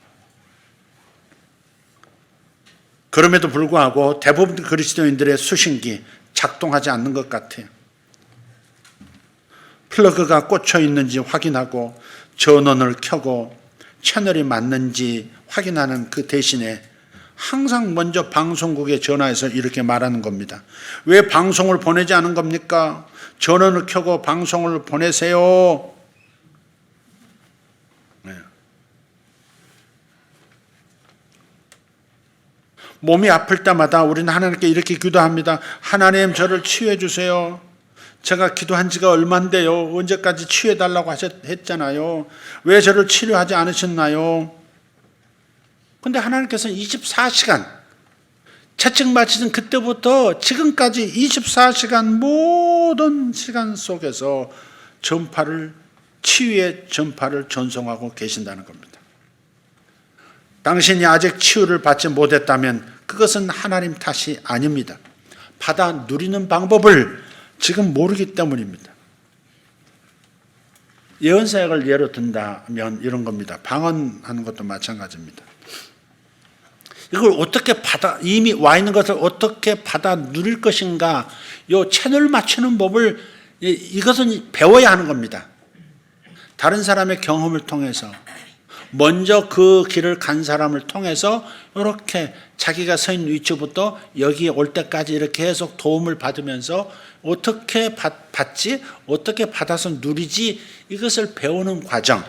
그럼에도 불구하고 대부분 그리스도인들의 수신기 작동하지 않는 것 같아요. 플러그가 꽂혀 있는지 확인하고 전원을 켜고 채널이 맞는지 확인하는 그 대신에 항상 먼저 방송국에 전화해서 이렇게 말하는 겁니다. 왜 방송을 보내지 않은 겁니까? 전원을 켜고 방송을 보내세요. 네. 몸이 아플 때마다 우리는 하나님께 이렇게 기도합니다. 하나님 저를 치유해 주세요. 제가 기도한 지가 얼만데요. 언제까지 치유해달라고 했잖아요. 왜 저를 치료하지 않으셨나요? 근데 하나님께서는 24시간, 채찍 맞히는 그때부터 지금까지 24시간 모든 시간 속에서 치유의 전파를 전송하고 계신다는 겁니다. 당신이 아직 치유를 받지 못했다면 그것은 하나님 탓이 아닙니다. 받아 누리는 방법을 지금 모르기 때문입니다. 예언사역을 예로 든다면 이런 겁니다. 방언하는 것도 마찬가지입니다. 이걸 어떻게 이미 와 있는 것을 어떻게 받아 누릴 것인가, 이 채널 맞추는 법을, 이것은 배워야 하는 겁니다. 다른 사람의 경험을 통해서, 먼저 그 길을 간 사람을 통해서 이렇게 자기가 서 있는 위치부터 여기 올 때까지 이렇게 계속 도움을 받으면서 어떻게 받지, 어떻게 받아서 누리지, 이것을 배우는 과정.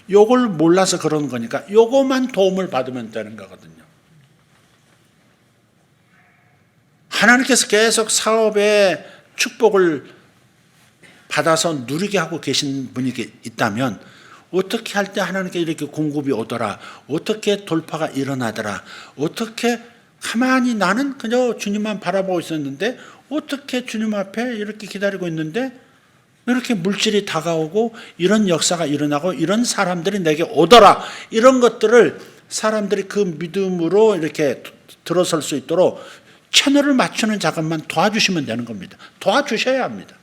요걸 몰라서 그러는 거니까 요거만 도움을 받으면 되는 거거든요. 하나님께서 계속 사업의 축복을 받아서 누리게 하고 계신 분이 있다면 어떻게 할 때 하나님께 이렇게 공급이 오더라, 어떻게 돌파가 일어나더라, 어떻게 가만히 나는 그저 주님만 바라보고 있었는데 어떻게 주님 앞에 이렇게 기다리고 있는데 이렇게 물질이 다가오고 이런 역사가 일어나고 이런 사람들이 내게 오더라, 이런 것들을 사람들이 그 믿음으로 이렇게 들어설 수 있도록 채널을 맞추는 작업만 도와주시면 되는 겁니다. 도와주셔야 합니다.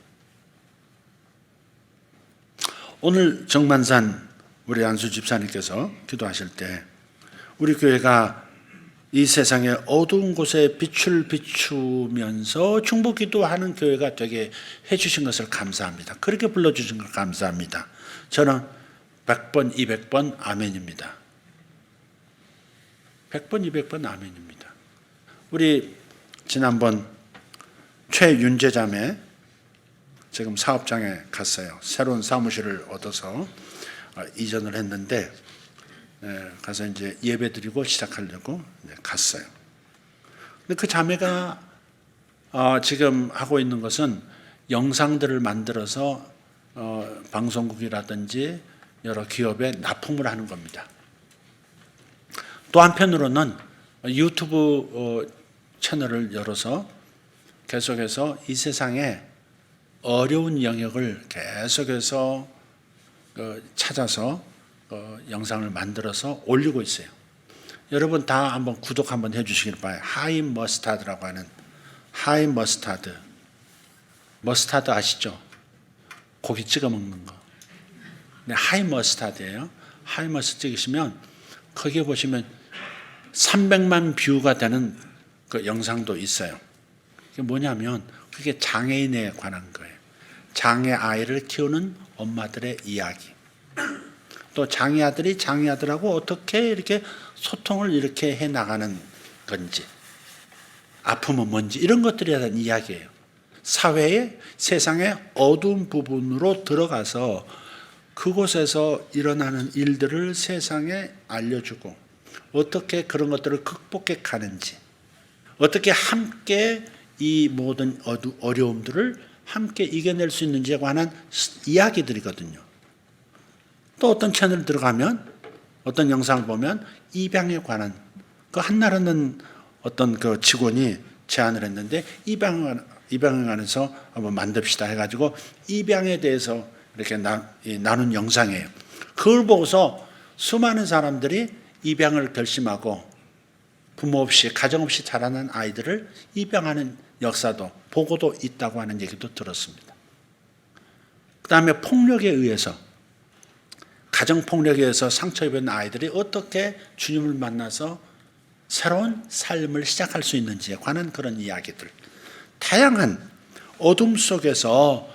오늘 정만산 우리 안수 집사님께서 기도하실 때 우리 교회가 이 세상의 어두운 곳에 빛을 비추면서 중보 기도하는 교회가 되게 해주신 것을 감사합니다. 그렇게 불러주신 걸 감사합니다. 저는 100번, 200번 아멘입니다. 100번, 200번 아멘입니다. 우리 지난번 최윤재 자매 지금 사업장에 갔어요. 새로운 사무실을 얻어서 이전을 했는데 가서 이제 예배 드리고 시작하려고 갔어요. 근데 그 자매가 지금 하고 있는 것은 영상들을 만들어서 방송국이라든지 여러 기업에 납품을 하는 겁니다. 또 한편으로는 유튜브 채널을 열어서 계속해서 이 세상에 어려운 영역을 계속해서 찾아서 영상을 만들어서 올리고 있어요. 여러분 다 한번 구독 한번 해주시길 바라요. 하이 머스타드라고 하는, 하이 머스타드, 머스타드 아시죠? 고기 찍어 먹는 거. 네, 하이 머스타드예요. 하이 머스타드 찍으시면 거기에 보시면 300만 뷰가 되는 그 영상도 있어요. 그게 뭐냐면 그게 장애인에 관한 거예요. 장애 아이를 키우는 엄마들의 이야기. 또 장애 아들이 장애 아들하고 어떻게 이렇게 소통을 이렇게 해 나가는 건지, 아픔은 뭔지, 이런 것들에 대한 이야기예요. 사회의 세상의 어두운 부분으로 들어가서 그곳에서 일어나는 일들을 세상에 알려주고 어떻게 그런 것들을 극복해 가는지, 어떻게 함께 이 모든 어려움들을 함께 이겨낼 수 있는지에 관한 이야기들이거든요. 또 어떤 채널 들어가면, 어떤 영상을 보면 입양에 관한, 그 한나라는 어떤 그 직원이 제안을 했는데 입양에 관해서 한번 만듭시다 해가지고 입양에 대해서 이렇게 나눈 영상이에요. 그걸 보고서 수많은 사람들이 입양을 결심하고 부모 없이, 가정 없이 자라는 아이들을 입양하는 역사도, 보고도 있다고 하는 얘기도 들었습니다. 그 다음에 폭력에 의해서, 가정폭력에 의해서 상처 입은 아이들이 어떻게 주님을 만나서 새로운 삶을 시작할 수 있는지에 관한 그런 이야기들. 다양한 어둠 속에서,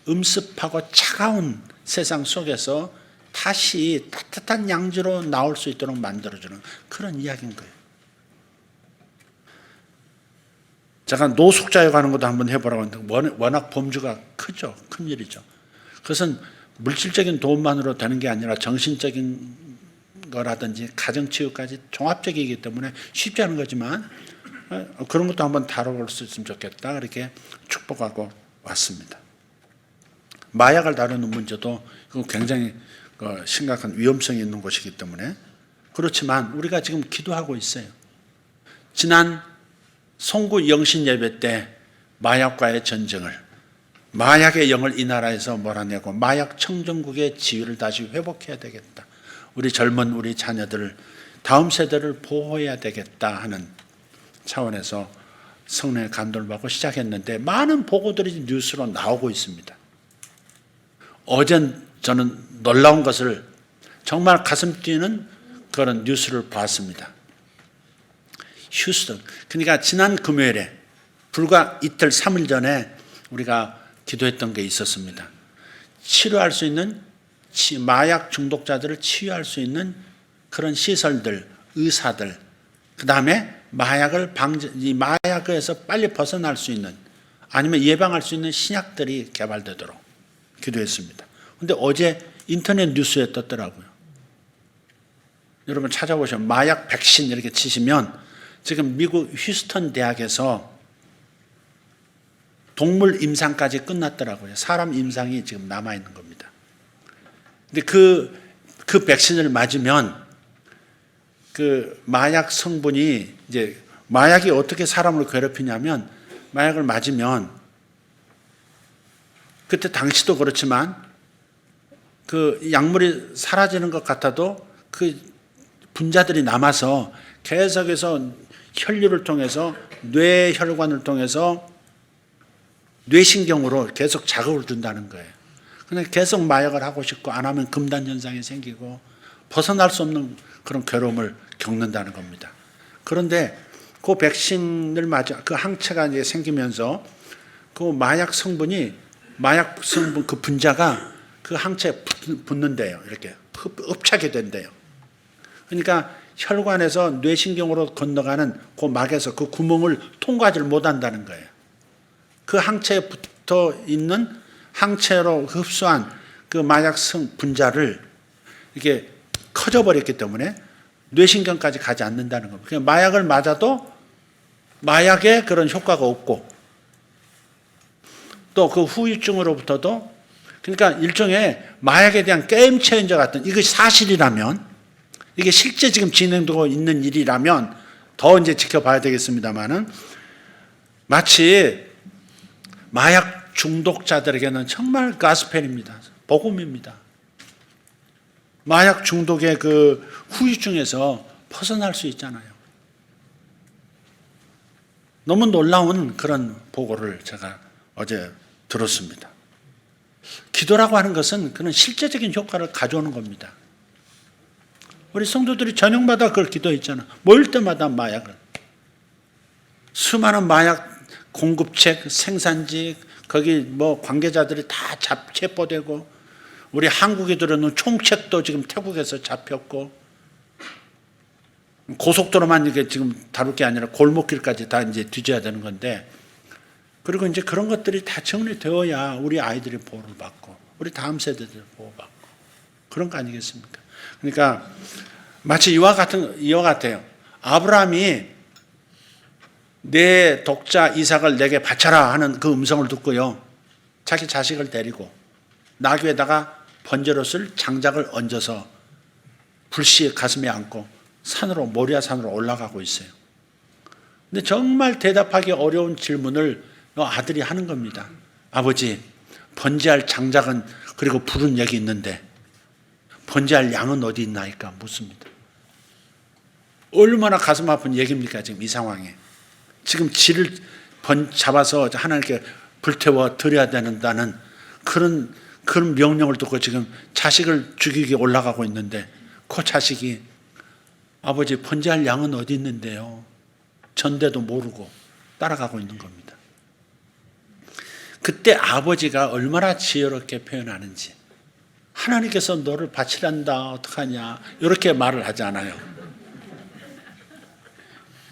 음습하고 차가운 세상 속에서 다시 따뜻한 양지로 나올 수 있도록 만들어주는 그런 이야기인 거예요. 제가 노숙자에 관한 것도 한번 해보라고 했는데 워낙 범주가 크죠. 큰일이죠. 그것은 물질적인 도움만으로 되는 게 아니라 정신적인 거라든지 가정치유까지 종합적이기 때문에 쉽지 않은 거지만 그런 것도 한번 다뤄볼 수 있으면 좋겠다, 이렇게 축복하고 왔습니다. 마약을 다루는 문제도 굉장히 심각한 위험성이 있는 곳이기 때문에, 그렇지만 우리가 지금 기도하고 있어요. 지난 송구 영신 예배 때 마약과의 전쟁을, 마약의 영을 이 나라에서 몰아내고 마약 청정국의 지위를 다시 회복해야 되겠다, 우리 젊은 우리 자녀들을, 다음 세대를 보호해야 되겠다 하는 차원에서 성령의 감동을 받고 시작했는데 많은 보고들이 뉴스로 나오고 있습니다. 어제 저는 놀라운 것을 정말 가슴 뛰는 그런 뉴스를 봤습니다. 휴스턴. 그러니까 지난 금요일에 불과 이틀 3일 전에 우리가 기도했던 게 있었습니다. 치료할 수 있는 마약 중독자들을 치유할 수 있는 그런 시설들, 의사들, 그 다음에 이 마약에서 빨리 벗어날 수 있는 아니면 예방할 수 있는 신약들이 개발되도록 기도했습니다. 그런데 어제 인터넷 뉴스에 떴더라고요. 여러분 찾아보시면 마약 백신 이렇게 치시면 지금 미국 휴스턴 대학에서 동물 임상까지 끝났더라고요. 사람 임상이 지금 남아있는 겁니다. 근데 그 백신을 맞으면 그 마약 성분이 이제 마약이 어떻게 사람을 괴롭히냐면 마약을 맞으면 그때 당시도 그렇지만 그 약물이 사라지는 것 같아도 그 분자들이 남아서 계속해서 혈류를 통해서 뇌혈관을 통해서 뇌신경으로 계속 자극을 준다는 거예요. 그냥 계속 마약을 하고 싶고 안 하면 금단 현상이 생기고 벗어날 수 없는 그런 괴로움을 겪는다는 겁니다. 그런데 그 백신을 맞아 그 항체가 이제 생기면서 그 마약 성분 그 분자가 그 항체에 붙는데요. 이렇게 흡착이 된대요. 그러니까 혈관에서 뇌신경으로 건너가는 그 막에서 그 구멍을 통과하지를 못한다는 거예요. 그 항체에 붙어 있는 항체로 흡수한 그 마약성 분자를 이렇게 커져버렸기 때문에 뇌신경까지 가지 않는다는 겁니다. 그냥 마약을 맞아도 마약에 그런 효과가 없고 또 그 후유증으로부터도 그러니까 일종의 마약에 대한 게임 체인저 같은 이것이 사실이라면 이게 실제 지금 진행되고 있는 일이라면 더 이제 지켜봐야 되겠습니다만은 마치 마약 중독자들에게는 정말 가스펠입니다. 복음입니다. 마약 중독의 그 후유증에서 벗어날 수 있잖아요. 너무 놀라운 그런 보고를 제가 어제 들었습니다. 기도라고 하는 것은 그런 실제적인 효과를 가져오는 겁니다. 우리 성도들이 저녁마다 그걸 기도했잖아. 모일 때마다 마약을. 수많은 마약 공급책, 생산지, 거기 뭐 관계자들이 다 체포되고, 우리 한국에 들어오는 총책도 지금 태국에서 잡혔고, 고속도로만 이게 지금 다룰 게 아니라 골목길까지 다 이제 뒤져야 되는 건데, 그리고 이제 그런 것들이 다 정리되어야 우리 아이들이 보호를 받고, 우리 다음 세대들이 보호받고, 그런 거 아니겠습니까? 그러니까 마치 이와 같아요. 아브라함이 내 독자 이삭을 내게 바쳐라 하는 그 음성을 듣고요, 자기 자식을 데리고 나귀에다가 번제롯을 장작을 얹어서 불씨 가슴에 안고 산으로, 모리아 산으로 올라가고 있어요. 근데 정말 대답하기 어려운 질문을 아들이 하는 겁니다. 아버지, 번제할 장작은 그리고 불은 여기 있는데 번제할 양은 어디 있나이까 묻습니다. 얼마나 가슴 아픈 얘기입니까 지금 이 상황에. 지금 쥐를 잡아서 하나님께 불태워 드려야 된다는 그런 명령을 듣고 지금 자식을 죽이기 올라가고 있는데, 그 자식이 아버지 번제할 양은 어디 있는데요? 전대도 모르고 따라가고 있는 겁니다. 그때 아버지가 얼마나 지혜롭게 표현하는지, 하나님께서 너를 바치란다 어떡하냐 이렇게 말을 하지 않아요.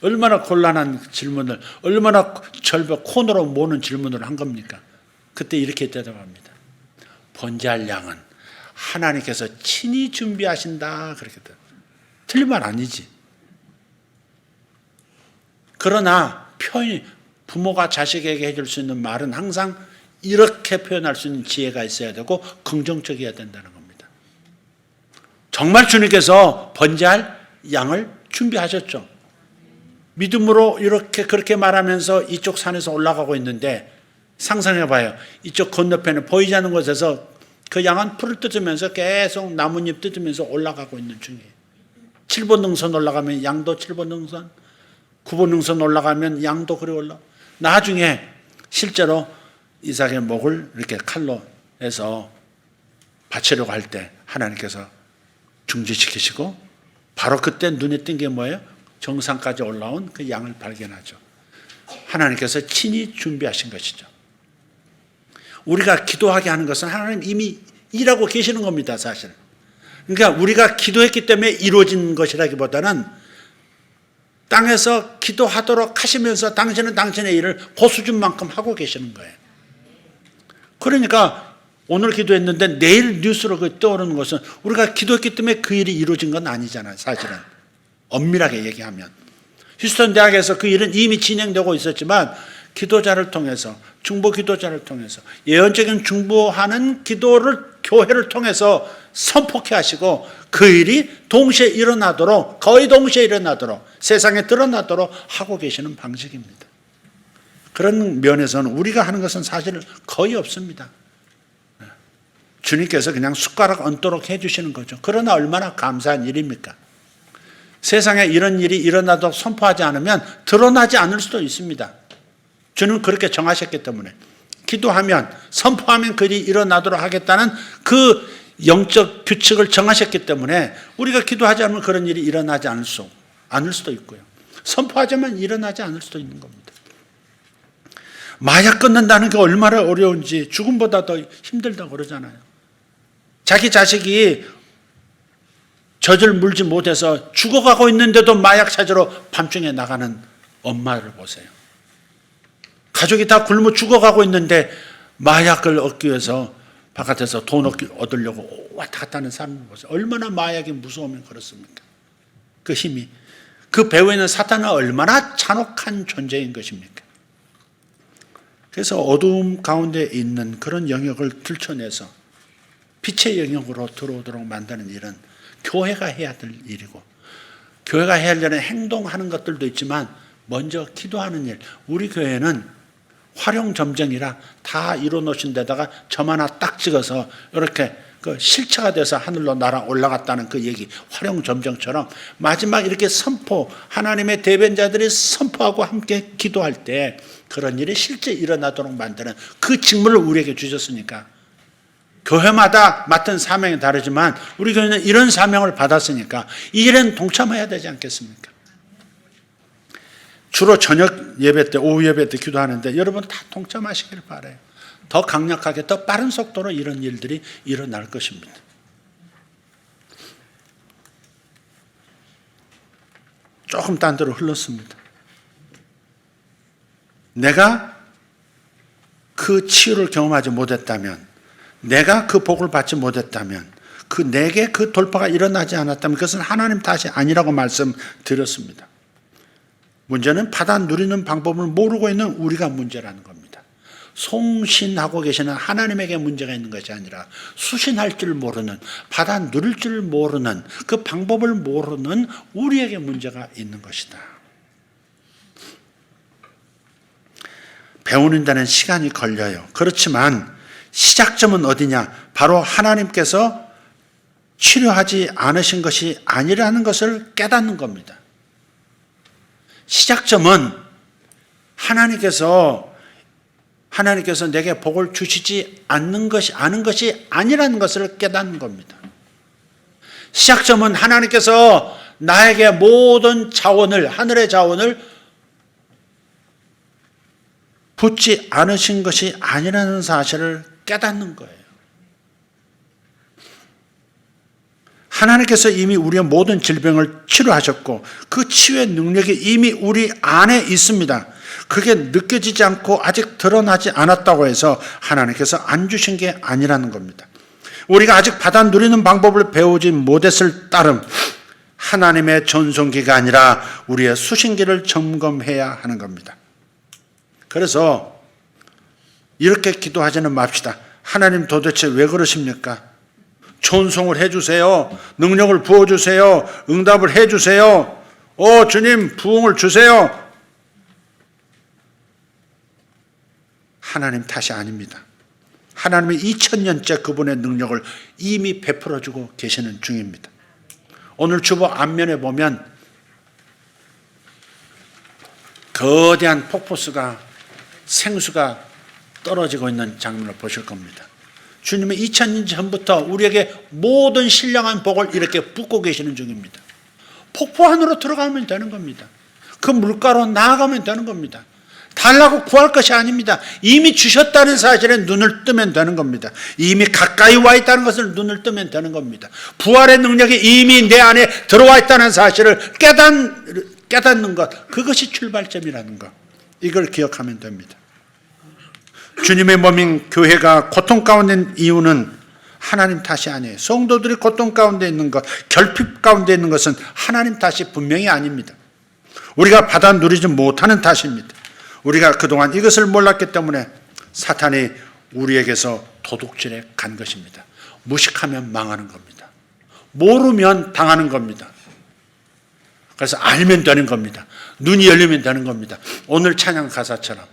얼마나 곤란한 질문을, 얼마나 절벽 코너로 모는 질문을 한 겁니까? 그때 이렇게 대답합니다. 번제할 양은 하나님께서 친히 준비하신다. 그렇게 틀린 말 아니지. 그러나 표현이, 부모가 자식에게 해줄 수 있는 말은 항상 이렇게 표현할 수 있는 지혜가 있어야 되고 긍정적이어야 된다는 겁니다. 정말 주님께서 번제할 양을 준비하셨죠. 믿음으로 이렇게 그렇게 말하면서 이쪽 산에서 올라가고 있는데, 상상해봐요. 이쪽 건너편에 보이지 않는 곳에서 그 양은 풀을 뜯으면서 계속 나뭇잎 뜯으면서 올라가고 있는 중이에요. 7번 능선 올라가면 양도 7번 능선, 구본능선 올라가면 양도 그리 올라. 나중에 실제로 이삭의 목을 이렇게 칼로 해서 바치려고 할 때 하나님께서 중지시키시고 바로 그때 눈에 띈 게 뭐예요? 정상까지 올라온 그 양을 발견하죠. 하나님께서 친히 준비하신 것이죠. 우리가 기도하게 하는 것은 하나님 이미 일하고 계시는 겁니다, 사실. 그러니까 우리가 기도했기 때문에 이루어진 것이라기보다는 땅에서 기도하도록 하시면서 당신은 당신의 일을 그 수준만큼 하고 계시는 거예요. 그러니까 오늘 기도했는데 내일 뉴스로 떠오르는 것은 우리가 기도했기 때문에 그 일이 이루어진 건 아니잖아요, 사실은. 엄밀하게 얘기하면. 휴스턴 대학에서 그 일은 이미 진행되고 있었지만 기도자를 통해서, 중보 기도자를 통해서, 예언적인 중보하는 기도를 교회를 통해서 선포케 하시고 그 일이 동시에 일어나도록, 거의 동시에 일어나도록, 세상에 드러나도록 하고 계시는 방식입니다. 그런 면에서는 우리가 하는 것은 사실 거의 없습니다. 주님께서 그냥 숟가락 얹도록 해주시는 거죠. 그러나 얼마나 감사한 일입니까? 세상에 이런 일이 일어나도록 선포하지 않으면 드러나지 않을 수도 있습니다. 주는 그렇게 정하셨기 때문에 기도하면, 선포하면 그 일이 일어나도록 하겠다는 그 영적 규칙을 정하셨기 때문에 우리가 기도하지 않으면 그런 일이 일어나지 않을 수도 있고요. 선포하자면 일어나지 않을 수도 있는 겁니다. 마약 끊는다는 게 얼마나 어려운지, 죽음보다 더 힘들다고 그러잖아요. 자기 자식이 젖을 물지 못해서 죽어가고 있는데도 마약 찾으러 밤중에 나가는 엄마를 보세요. 가족이 다 굶어 죽어가고 있는데 마약을 얻기 위해서 바깥에서 돈 얻으려고 왔다 갔다 하는 사람을 보세요. 얼마나 마약이 무서우면 그렇습니까? 그 힘이. 그 배후에 있는 사탄은 얼마나 잔혹한 존재인 것입니까? 그래서 어두움 가운데 있는 그런 영역을 들춰내서 빛의 영역으로 들어오도록 만드는 일은 교회가 해야 될 일이고, 교회가 해야 할 일은 행동하는 것들도 있지만 먼저 기도하는 일. 우리 교회는 활용점정이라 다 이뤄놓으신 데다가 점 하나 딱 찍어서 이렇게 그 실체가 돼서 하늘로 날아 올라갔다는 그 얘기, 활용점정처럼 마지막 이렇게 선포, 하나님의 대변자들이 선포하고 함께 기도할 때 그런 일이 실제 일어나도록 만드는 그 직무를 우리에게 주셨으니까, 교회마다 맡은 사명이 다르지만 우리 교회는 이런 사명을 받았으니까 이 일엔 동참해야 되지 않겠습니까? 주로 저녁 예배 때, 오후 예배 때 기도하는데 여러분 다 동참하시길 바라요. 더 강력하게, 더 빠른 속도로 이런 일들이 일어날 것입니다. 조금 딴 데로 흘렀습니다. 내가 그 치유를 경험하지 못했다면, 내가 그 복을 받지 못했다면, 내게 그 돌파가 일어나지 않았다면 그것은 하나님 탓이 아니라고 말씀드렸습니다. 문제는 받아 누리는 방법을 모르고 있는 우리가 문제라는 겁니다. 송신하고 계시는 하나님에게 문제가 있는 것이 아니라 수신할 줄 모르는, 받아 누릴 줄 모르는, 그 방법을 모르는 우리에게 문제가 있는 것이다. 배우는 데는 시간이 걸려요. 그렇지만 시작점은 어디냐? 바로 하나님께서 치료하지 않으신 것이 아니라는 것을 깨닫는 겁니다. 시작점은 하나님께서 내게 복을 주시지 않는 것이 아니라는 것을 깨닫는 겁니다. 시작점은 하나님께서 나에게 모든 자원을, 하늘의 자원을 붓지 않으신 것이 아니라는 사실을 깨닫는 거예요. 하나님께서 이미 우리의 모든 질병을 치료하셨고 그 치유의 능력이 이미 우리 안에 있습니다. 그게 느껴지지 않고 아직 드러나지 않았다고 해서 하나님께서 안 주신 게 아니라는 겁니다. 우리가 아직 받아 누리는 방법을 배우지 못했을 따름 하나님의 전송기가 아니라 우리의 수신기를 점검해야 하는 겁니다. 그래서 이렇게 기도하지는 맙시다. 하나님 도대체 왜 그러십니까? 전송을 해주세요. 능력을 부어주세요. 응답을 해주세요. 주님 부흥을 주세요. 하나님 탓이 아닙니다. 하나님이 2000년째 그분의 능력을 이미 베풀어주고 계시는 중입니다. 오늘 주보 앞면에 보면 거대한 폭포수가 생수가 떨어지고 있는 장면을 보실 겁니다. 주님은 2000년 전부터 우리에게 모든 신령한 복을 이렇게 붓고 계시는 중입니다. 폭포 안으로 들어가면 되는 겁니다. 그 물가로 나아가면 되는 겁니다. 달라고 구할 것이 아닙니다. 이미 주셨다는 사실에 눈을 뜨면 되는 겁니다. 이미 가까이 와 있다는 것을 눈을 뜨면 되는 겁니다. 부활의 능력이 이미 내 안에 들어와 있다는 사실을 깨닫는 것, 그것이 출발점이라는 것, 이걸 기억하면 됩니다. 주님의 몸인 교회가 고통 가운데 있는 이유는 하나님 탓이 아니에요. 성도들이 고통 가운데 있는 것, 결핍 가운데 있는 것은 하나님 탓이 분명히 아닙니다. 우리가 받아 누리지 못하는 탓입니다. 우리가 그동안 이것을 몰랐기 때문에 사탄이 우리에게서 도둑질해 간 것입니다. 무식하면 망하는 겁니다. 모르면 당하는 겁니다. 그래서 알면 되는 겁니다. 눈이 열리면 되는 겁니다. 오늘 찬양 가사처럼,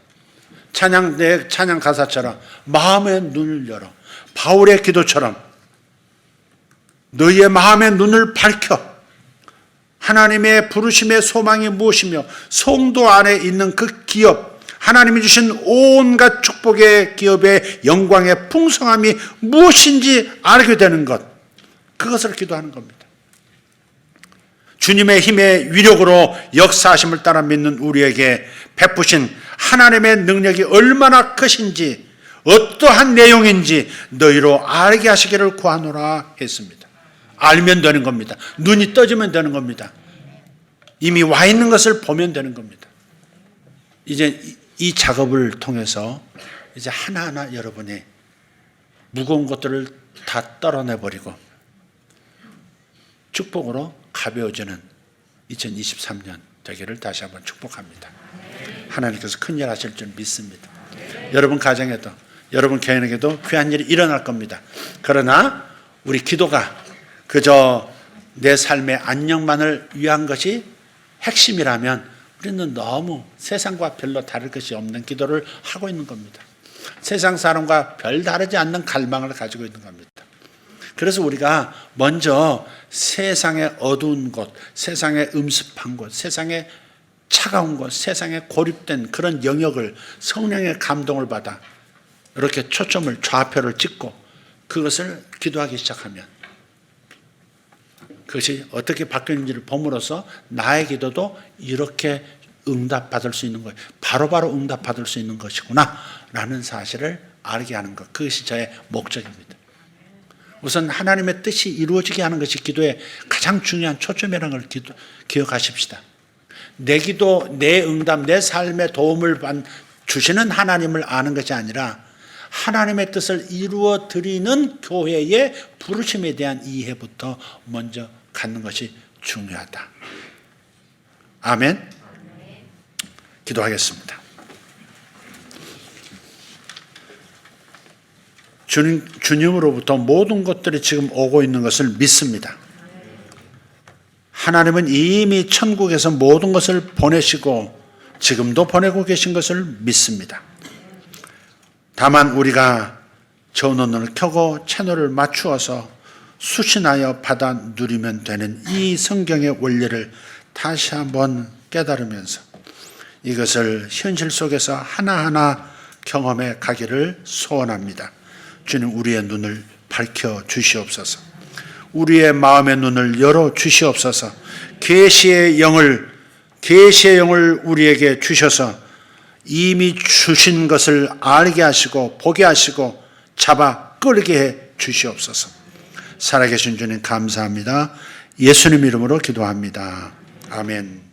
내 찬양 가사처럼 마음의 눈을 열어. 바울의 기도처럼 너희의 마음의 눈을 밝혀. 하나님의 부르심의 소망이 무엇이며 성도 안에 있는 그 기업, 하나님이 주신 온갖 축복의 기업의 영광의 풍성함이 무엇인지 알게 되는 것, 그것을 기도하는 겁니다. 주님의 힘의 위력으로 역사하심을 따라 믿는 우리에게 베푸신 하나님의 능력이 얼마나 크신지, 어떠한 내용인지 너희로 알게 하시기를 구하노라 했습니다. 알면 되는 겁니다. 눈이 떠지면 되는 겁니다. 이미 와 있는 것을 보면 되는 겁니다. 이제 이 작업을 통해서 이제 하나하나 여러분이 무거운 것들을 다 떨어내버리고 축복으로 가벼워지는 2023년 되기를 다시 한번 축복합니다. 하나님께서 큰 일 하실 줄 믿습니다. 여러분 가정에도, 여러분 개인에게도 귀한 일이 일어날 겁니다. 그러나 우리 기도가 그저 내 삶의 안녕만을 위한 것이 핵심이라면 우리는 너무 세상과 별로 다를 것이 없는 기도를 하고 있는 겁니다. 세상 사람과 별 다르지 않는 갈망을 가지고 있는 겁니다. 그래서 우리가 먼저 세상의 어두운 곳, 세상의 음습한 곳, 세상의 차가운 곳, 세상에 고립된 그런 영역을 성령의 감동을 받아 이렇게 초점을, 좌표를 찍고 그것을 기도하기 시작하면 그것이 어떻게 바뀌는지를 봄으로써 나의 기도도 이렇게 응답받을 수 있는 거예요. 바로바로 응답받을 수 있는 것이구나 라는 사실을 알게 하는 것, 그것이 저의 목적입니다. 우선 하나님의 뜻이 이루어지게 하는 것이 기도의 가장 중요한 초점이라는 걸 기억하십시다. 내 기도, 내 응답, 내 삶에 도움을 주시는 하나님을 아는 것이 아니라 하나님의 뜻을 이루어 드리는 교회의 부르심에 대한 이해부터 먼저 갖는 것이 중요하다. 아멘. 기도하겠습니다. 주님으로부터 모든 것들이 지금 오고 있는 것을 믿습니다. 하나님은 이미 천국에서 모든 것을 보내시고 지금도 보내고 계신 것을 믿습니다. 다만 우리가 전원을 켜고 채널을 맞추어서 수신하여 받아 누리면 되는 이 성경의 원리를 다시 한번 깨달으면서 이것을 현실 속에서 하나하나 경험해 가기를 소원합니다. 주님, 우리의 눈을 밝혀 주시옵소서. 우리의 마음의 눈을 열어 주시옵소서. 계시의 영을 우리에게 주셔서 이미 주신 것을 알게 하시고 보게 하시고 잡아 끌게 해 주시옵소서. 살아계신 주님 감사합니다. 예수님 이름으로 기도합니다. 아멘.